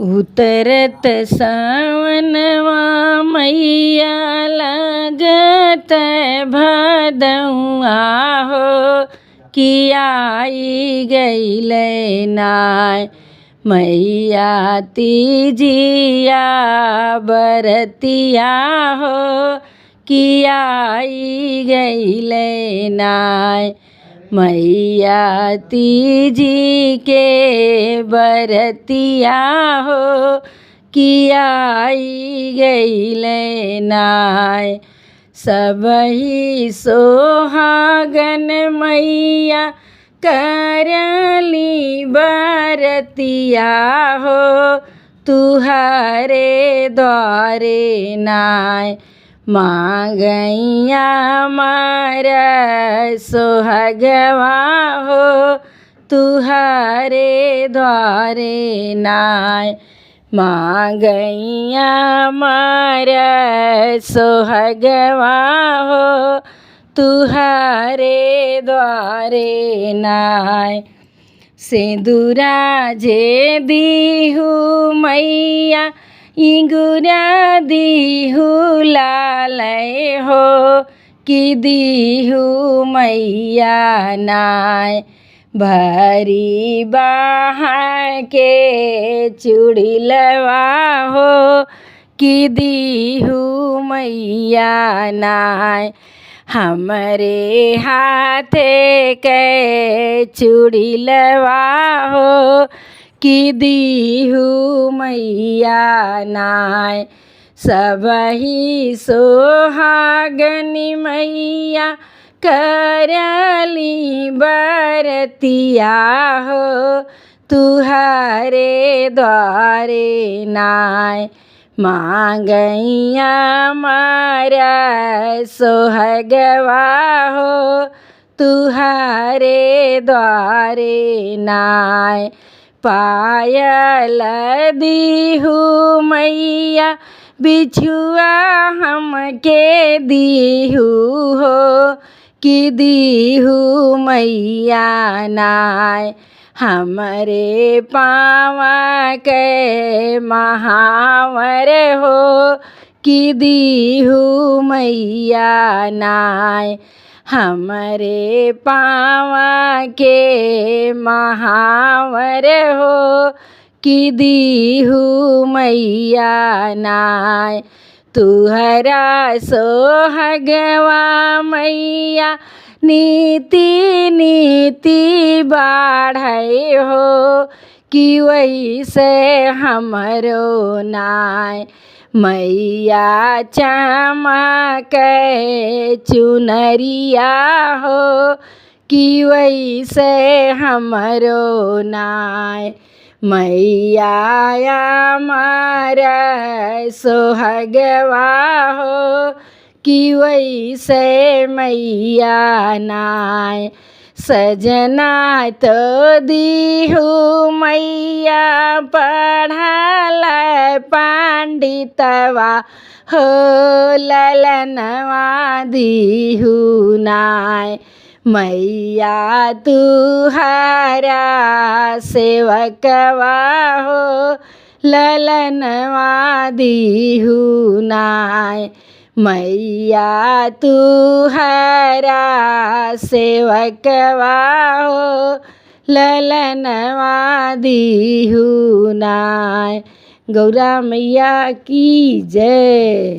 उतरत सावनवा मैया लगत भदउआ हो कि आई गईले नाय मैया तीजिया बरतिया हो कि आई गईले नाय मैया तीजी के बरतिया हो कि आई गईले नाय सबही सोहागन मैया करली बरतिया हो तुहरे द्वारे नाय मांगैया मार सोहगवा हो तुहरे द्वारे नाय मांगैया मार सोहगवा हो तुहरे द्वारे नाय सिंदूरा जे दीहू मैया इंगुरा दीहू लालै हो कि दीहू मैया नाय भरी बाहा के चूड़िलवा हो कि दीहू मैया नाय हमरे हाथे के चूड़िलवा हो कि दीहू मैया नाय सबही सोहागनी मैया करली बरतिया हो तुहरे द्वारे नाय मांगैया मारा सोहगवा हो तुहरे द्वारे नाय पायल दीहू मैया बिछुआ हमके दीहू हो कि दीहू मैया नाय हमरे पावा के महावर हो कि दीहू मैया नाय हमरे पावा के महावर हो कि दीहू मैया नाय तुहरा सोहगवा मैया नीति नीति बाढ़ै हो कि वैसे हमरो नाय मैया चमक चुनरिया हो कि वैसे हमरो नाय मैया मारा सोहगवा हो कि वैसे मैया नाय सजना तो दीहू मैया पढ़ल पंडितवा हो ललनवा दीहू नाय मैया तुहरा सेवकवा हो ललनवा दीहू नाय मैया तुहरा सेवकवा हो ललनवा दीहू नाय। गौरा मैया की जय।